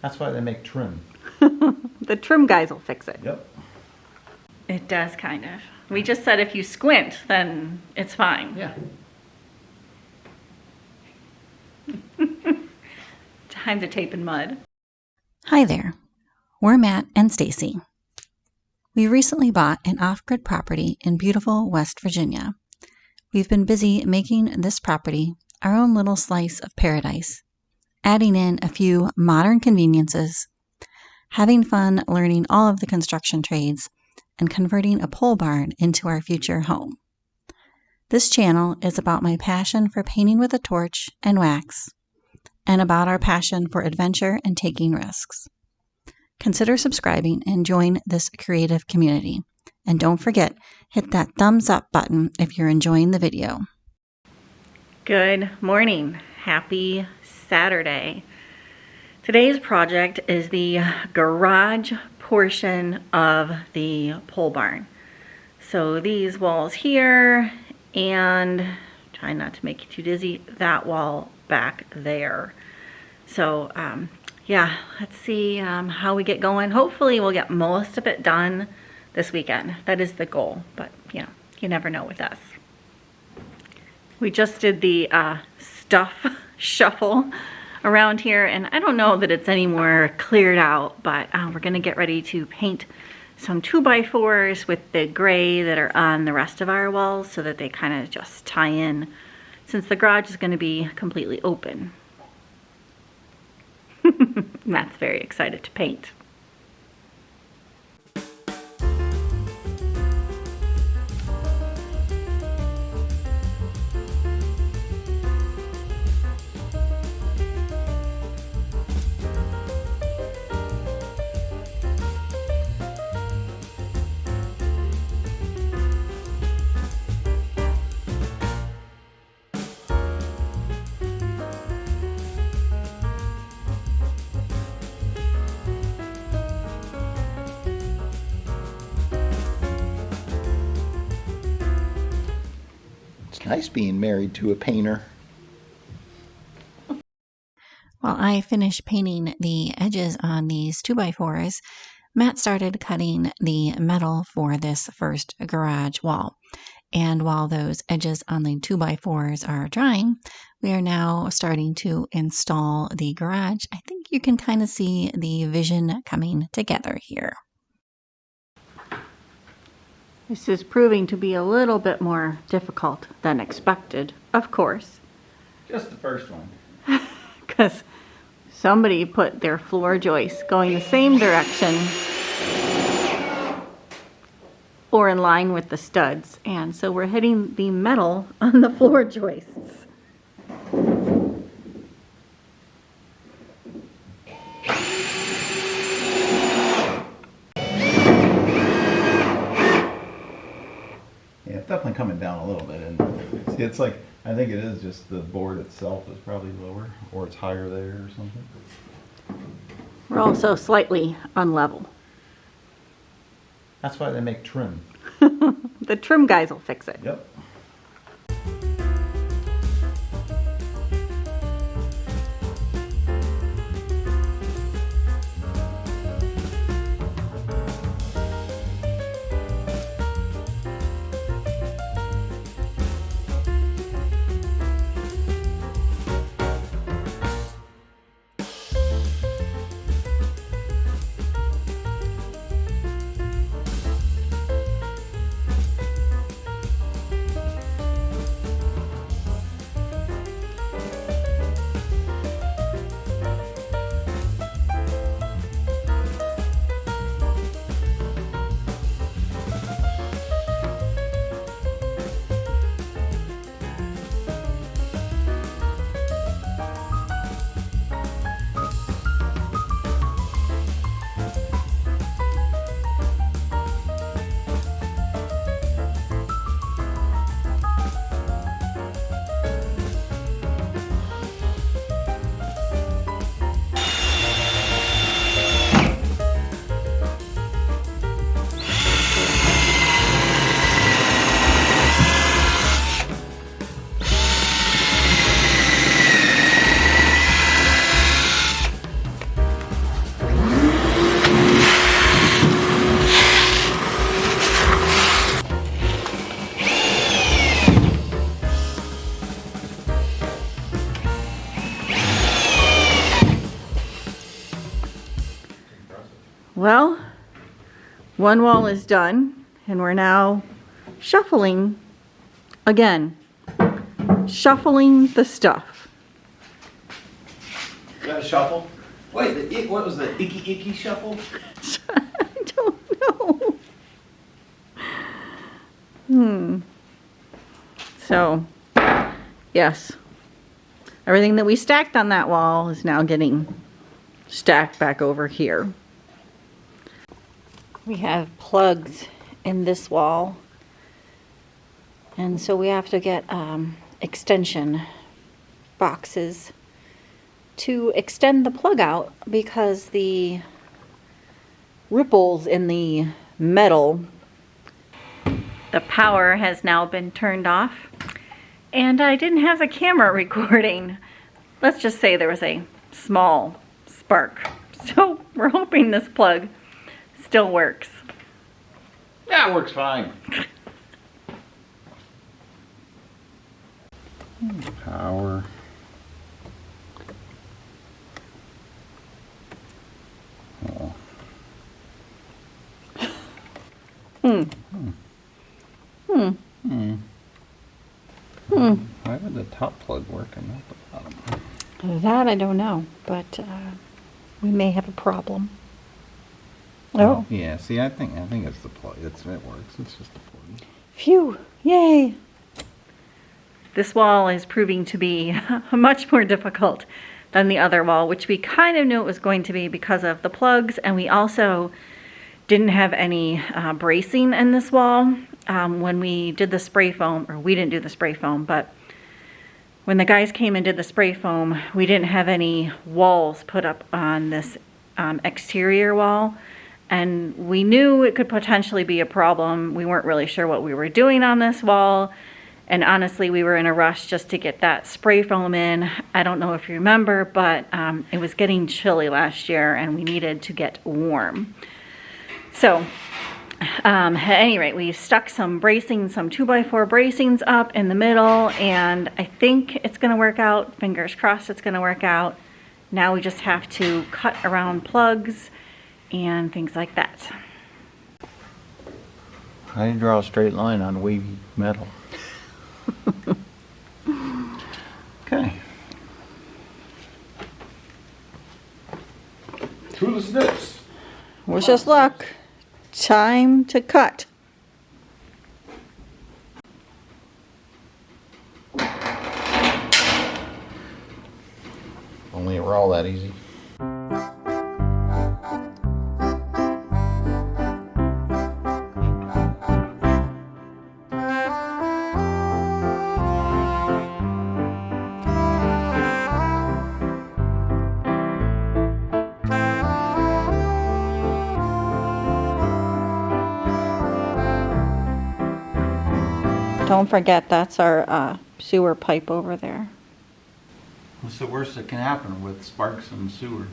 That's why they make trim. The trim guys will fix it. Yep. It does, kind of. We just said if you squint, then it's fine. Yeah. Time to tape in mud. Hi there, we're Matt and Stacy. We recently bought an off-grid property in beautiful West Virginia. We've been busy making this property our own little slice of paradise, adding in a few modern conveniences, having fun learning all of the construction trades, and converting a pole barn into our future home. This channel is about my passion for painting with a torch and wax, and about our passion for adventure and taking risks. Consider subscribing and join this creative community. And don't forget, hit that thumbs up button if you're enjoying the video. Good morning. Happy Saturday. Today's project is the garage portion of the pole barn. So these walls here, and try not to make you too dizzy, that wall back there. So yeah, let's see how we get going. Hopefully we'll get most of it done this weekend. That is the goal, but you know, you never know with us. We just did the stuff shuffle around here, and I don't know that it's any more cleared out, but we're gonna get ready to paint some 2x4s with the gray that are on the rest of our walls so that they kind of just tie in, since the garage is going to be completely open. Matt's very excited to paint. It's nice being married to a painter. While I finished painting the edges on these 2x4s, Matt started cutting the metal for this first garage wall. And while those edges on the 2x4s are drying, we are now starting to install the garage. I think you can kind of see the vision coming together here. This is proving to be a little bit more difficult than expected, of course, Just the first one. because somebody put their floor joists going the same direction or in line with the studs, and so we're hitting the metal on the floor joists. Yeah, it's definitely coming down a little bit. And see, it's like, I think it is just the board itself is probably lower, or it's higher there or something. We're also slightly unlevel. That's why they make trim. The trim guys will fix it. Yep. Well, one wall is done, and we're now shuffling again. Shuffling the stuff. Is that a shuffle? Wait, what was the icky shuffle? I don't know. So, yes. Everything that we stacked on that wall is now getting stacked back over here. We have plugs in this wall, and so we have to get extension boxes to extend the plug out because the ripples in the metal, the power has now been turned off, and I didn't have the camera recording. Let's just say there was a small spark. So we're hoping this plug still works. Yeah, it works fine. Power. Oh. Why would the top plug work and not the bottom? That I don't know, but we may have a problem. Oh, Yeah, see, I think it's the plug. It works. It's just the plug. phew, yay. This wall is proving to be much more difficult than the other wall, which we kind of knew it was going to be because of the plugs, and we also didn't have any bracing in this wall. When we did the spray foam, or we didn't do the spray foam, but when the guys came and did the spray foam, we didn't have any walls put up on this exterior wall, and we knew it could potentially be a problem. We weren't really sure what we were doing on this wall, and honestly, we were in a rush just to get that spray foam in. I don't know if you remember, but it was getting chilly last year, and we needed to get warm. So, at any rate, we stuck some bracing, some 2x4 bracings up in the middle, and I think it's going to work out. Fingers crossed it's going to work out. Now we just have to cut around plugs and things like that. How do you draw a straight line on wavy metal? Okay. Through the snips. Wish us luck. Time to cut. Only it were all that easy. Don't forget, that's our sewer pipe over there. What's the worst that can happen with sparks in the sewer?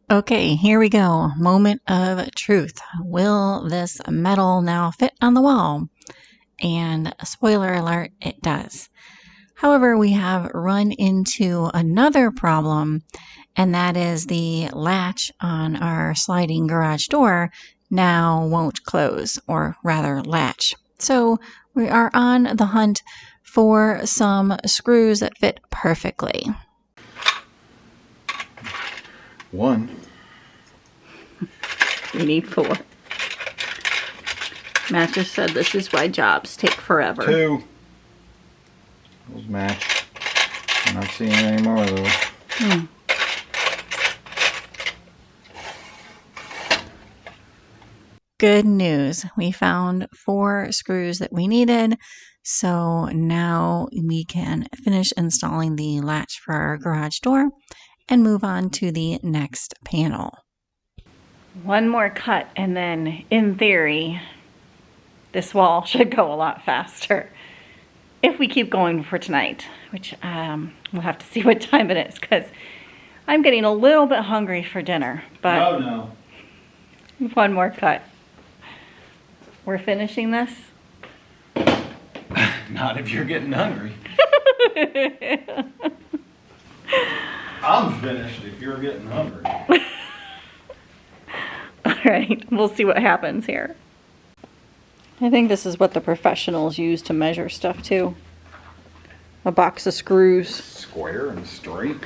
Okay, here we go. Moment of truth. Will this metal now fit on the wall? And spoiler alert, it does. However, we have run into another problem, and that is the latch on our sliding garage door now won't close, or rather latch. So we are on the hunt for some screws that fit perfectly. One. We need 4. Matt just said this is why jobs take forever. 2. Those match. I'm not seeing any more of those. Good news. We found 4 screws that we needed. So now we can finish installing the latch for our garage door and move on to the next panel. One more cut, and then in theory, this wall should go a lot faster if we keep going for tonight, which we'll have to see what time it is, because I'm getting a little bit hungry for dinner, but Oh, no. one more cut. We're finishing this? Not if you're getting hungry. I'm finished if you're getting hungry. All right, we'll see what happens here. I think this is what the professionals use to measure stuff too. A box of screws. Square and straight.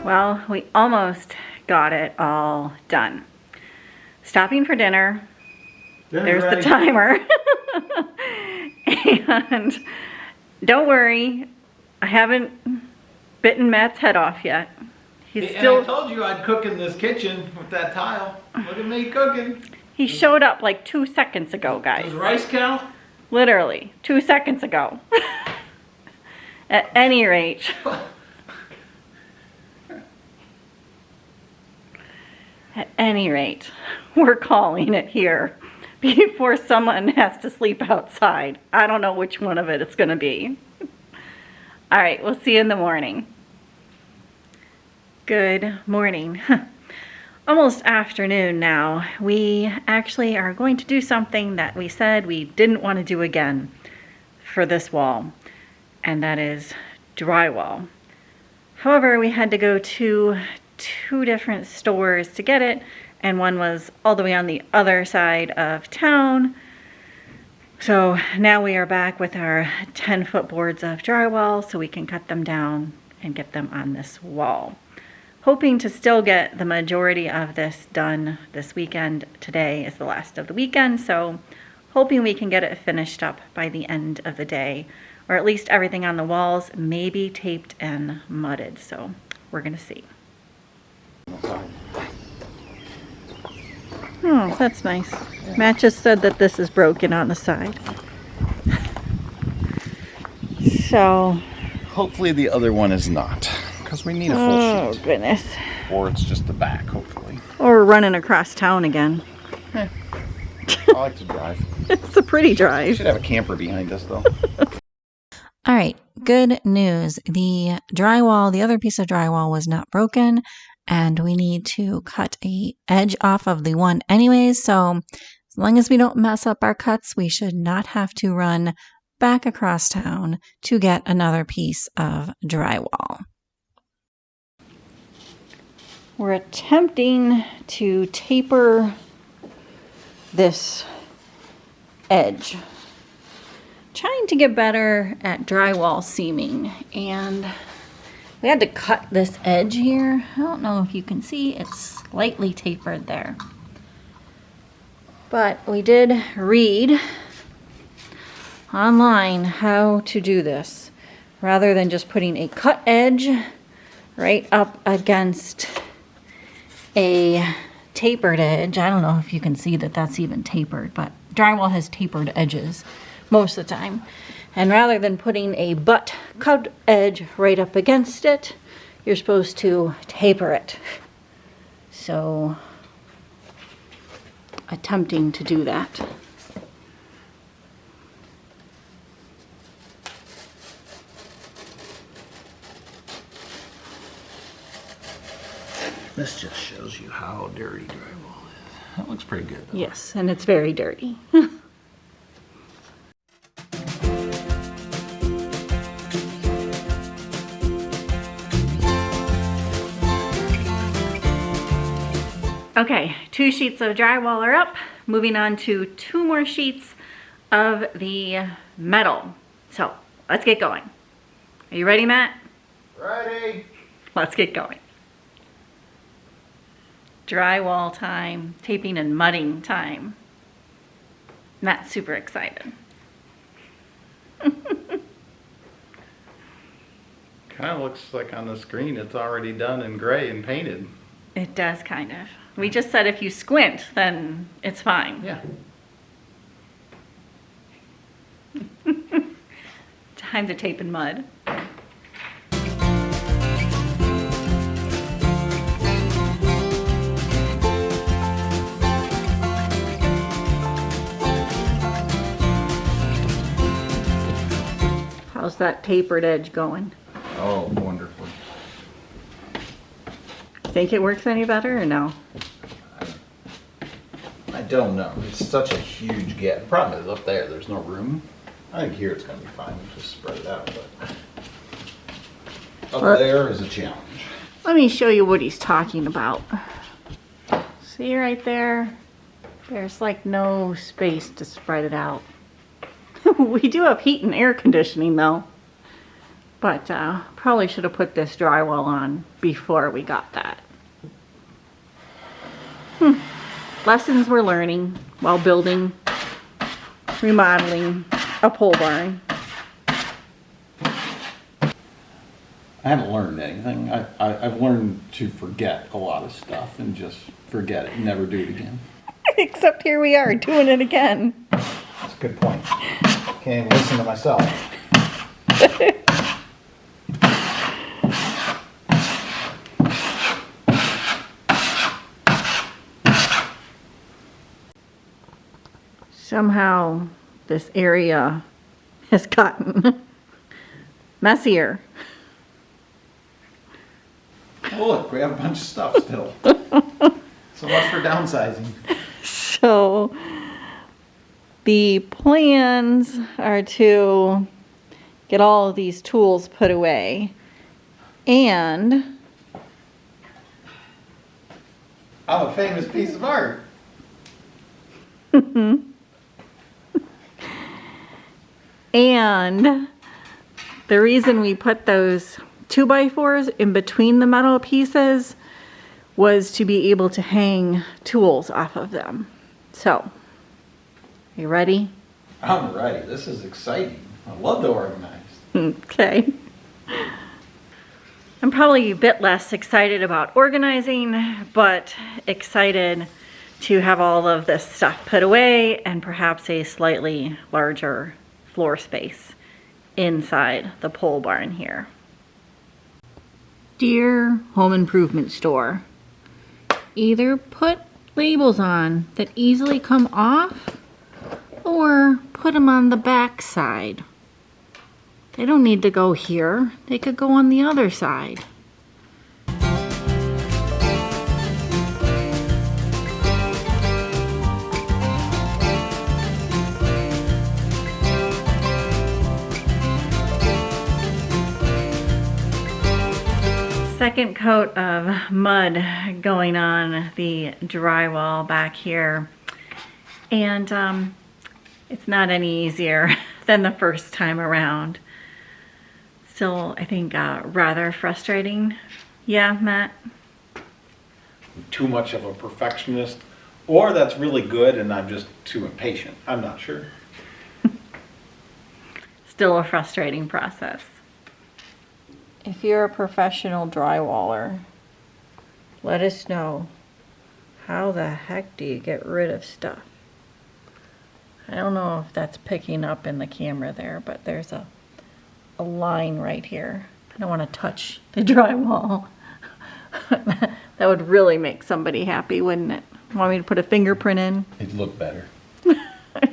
Well, we almost got it all done. Stopping for dinner. There's the timer. And don't worry, I haven't bitten Matt's head off yet. He's still. I told you I'd cook in this kitchen with that tile. Look at me cooking. He showed up like 2 seconds ago, guys. Does rice count? Literally, 2 seconds ago. At any rate. At any rate, we're calling it here before someone has to sleep outside. I don't know which one of it it's going to be. All right, we'll see you in the morning. Good morning. Almost afternoon now. We actually are going to do something that we said we didn't want to do again for this wall, and that is drywall. However, we had to go to 2 different stores to get it, and one was all the way on the other side of town. So now we are back with our 10-foot boards of drywall so we can cut them down and get them on this wall. Hoping to still get the majority of this done this weekend. Today is the last of the weekend, so hoping we can get it finished up by the end of the day, or at least everything on the walls may be taped and mudded, so we're gonna see. Oh, that's nice. Matt just said that this is broken on the side. So. Hopefully the other one is not, because we need a full Oh, sheet. goodness. Or it's just the back, hopefully. Or we're running across town again. I like to drive. It's a pretty We drive. should have a camper behind us, though. All right, good news. The drywall, the other piece of drywall was not broken, and we need to cut a edge off of the one anyways. So as long as we don't mess up our cuts, we should not have to run back across town to get another piece of drywall. We're attempting to taper this edge. Trying to get better at drywall seaming, and we had to cut this edge here. I don't know if you can see, it's slightly tapered there. But we did read online how to do this, rather than just putting a cut edge right up against a tapered edge. I don't know if you can see that that's even tapered, but drywall has tapered edges most of the time. And rather than putting a butt cut edge right up against it, you're supposed to taper it. So, attempting to do that. This just shows you how dirty drywall is. That looks pretty good, though. Yes, and it's very dirty. Okay, 2 sheets of drywall are up. Moving on to 2 more sheets of the metal. So, let's get going. Are you ready, Matt? Ready. Let's get going. Drywall time, taping and mudding time. Matt's super excited. Kind of looks like on the screen it's already done in gray and painted. It does kind of. We just said if you squint, then it's fine. Yeah. Time to tape in mud. How's that tapered edge going? Oh, wonderful. Think it works any better or no? I don't know. It's such a huge gap. The problem is up there, there's no room. I think here it's going to be fine. Just spread it out. But up there is a challenge. Let me show you what he's talking about. See right there? There's like no space to spread it out. We do have heat and air conditioning though. But probably should have put this drywall on before we got that. Lessons we're learning while building, remodeling a pole barn. I haven't learned anything. I've learned to forget a lot of stuff and just forget it and never do it again. Except here we are doing it again. That's a good point. Can't even listen to myself. Somehow this area has gotten messier. Oh, look, we have a bunch of stuff still. So much for downsizing. So the plans are to get all of these tools put away and I'm a famous piece of art. and the reason we put those 2x4s in between the metal pieces was to be able to hang tools off of them. So, you ready? I'm ready. This is exciting. I love to organize. Okay. I'm probably a bit less excited about organizing, but excited to have all of this stuff put away and perhaps a slightly larger floor space inside the pole barn here. Dear home improvement store, either put labels on that easily come off or put them on the back side. They don't need to go here. They could go on the other side. Second coat of mud going on the drywall back here. And it's not any easier than the first time around. Still, I think, rather frustrating. Yeah, Matt? Too much of a perfectionist, or that's really good and I'm just too impatient. I'm not sure. Still a frustrating process. If you're a professional drywaller, let us know. How the heck do you get rid of stuff? I don't know if that's picking up in the camera there, but there's a line right here. I don't want to touch the drywall. That would really make somebody happy, wouldn't it? Want me to put a fingerprint in? It'd look better.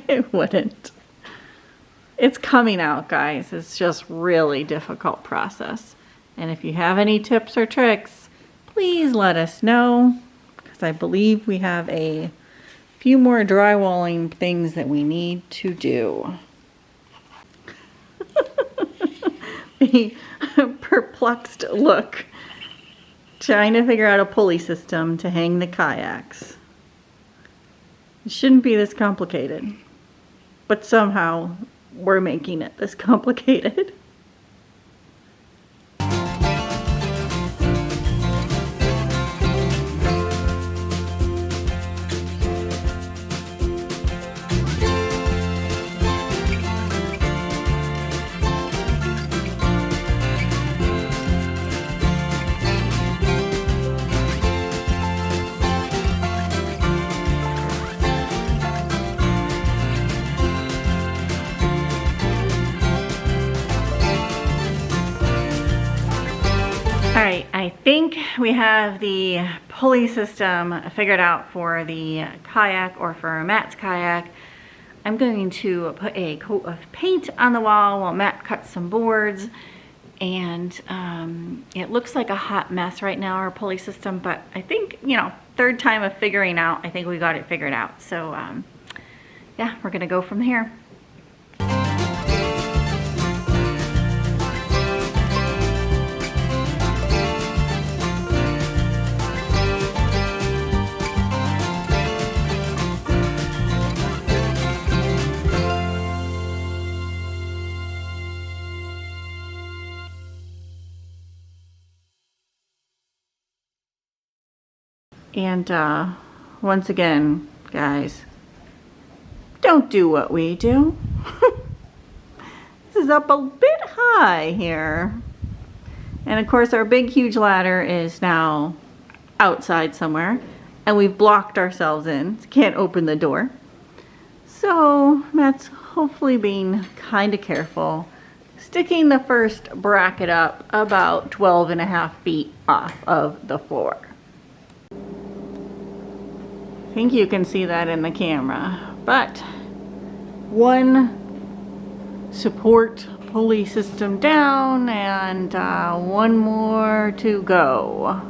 It wouldn't. It's coming out, guys. It's just really difficult process. And if you have any tips or tricks, please let us know, because I believe we have a few more drywalling things that we need to do. The perplexed look, trying to figure out a pulley system to hang the kayaks. It shouldn't be this complicated, but somehow we're making it this complicated. All right, I think we have the pulley system figured out for the kayak, or for Matt's kayak. I'm going to put a coat of paint on the wall while Matt cuts some boards. And it looks like a hot mess right now, our pulley system, but I think, you know, third time of figuring out, I think we got it figured out. So yeah, we're gonna go from here. And once again, guys, don't do what we do. This is up a bit high here. And of course our big huge ladder is now outside somewhere, and we've blocked ourselves in. Can't open the door. So Matt's hopefully being kind of careful, sticking the first bracket up about 12.5 feet off of the floor. I think you can see that in the camera, but one support pulley system down and one more to go.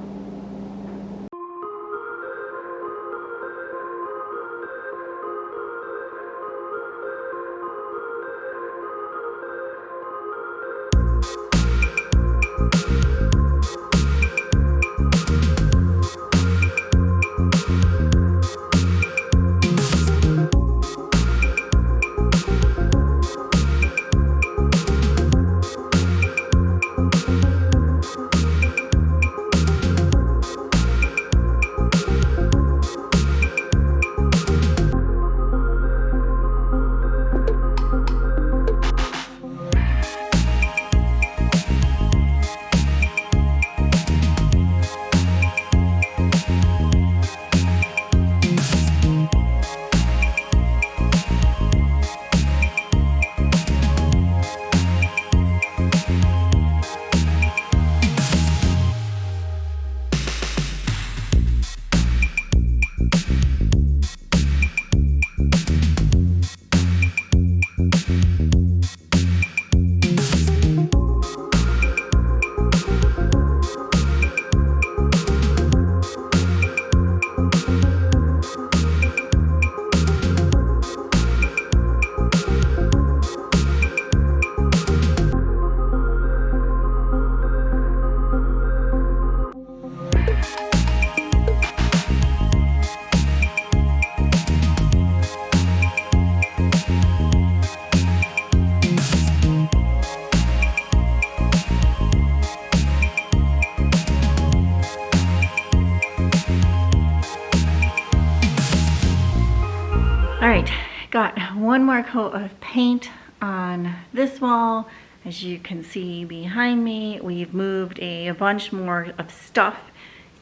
All right, got one more coat of paint on this wall. As you can see behind me, we've moved a bunch more of stuff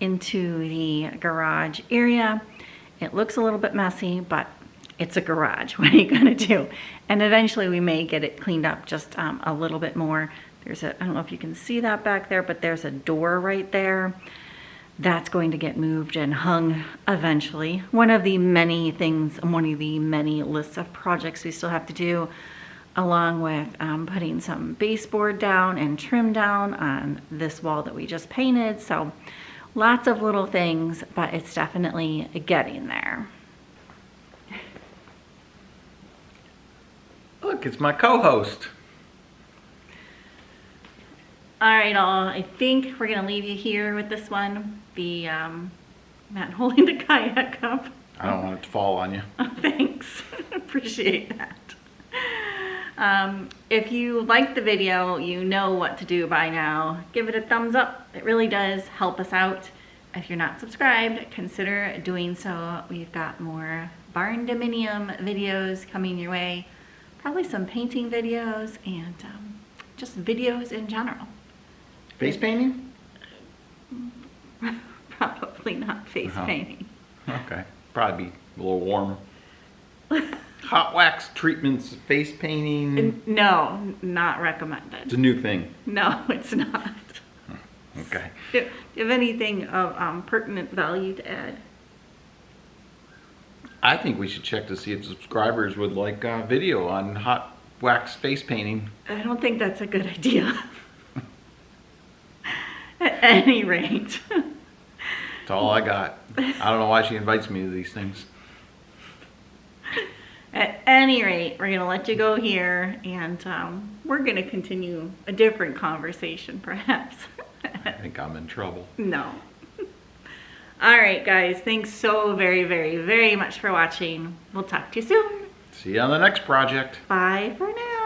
into the garage area. It looks a little bit messy, but it's a garage. What are you gonna do? And eventually we may get it cleaned up just a little bit more. There's a, I don't know if you can see that back there, but there's a door right there. That's going to get moved and hung eventually. One of the many things, one of the many lists of projects we still have to do, along with putting some baseboard down and trim down on this wall that we just painted. So lots of little things, but it's definitely getting there. Look, it's my co-host. All right, all. I think we're gonna leave you here with this one. The Matt holding the kayak up. I don't want it to fall on you. Oh, thanks. Appreciate that. If you liked the video, you know what to do by now. Give it a thumbs up. It really does help us out. If you're not subscribed, consider doing so. We've got more Barndominium videos coming your way. Probably some painting videos and just videos in general. Face painting? Probably not face painting. Okay. Probably be a little warm. Hot wax treatments, face painting. No, not recommended. It's a new thing. No, it's not. Okay. Do you have anything of pertinent value to add? I think we should check to see if subscribers would like video on hot wax face painting. I don't think that's a good idea. At any rate. That's all I got. I don't know why she invites me to these things. At any rate, we're going to let you go here, and we're going to continue a different conversation, perhaps. I think I'm in trouble. No. All right, guys. Thanks so very, very, very much for watching. We'll talk to you soon. See you on the next project. Bye for now.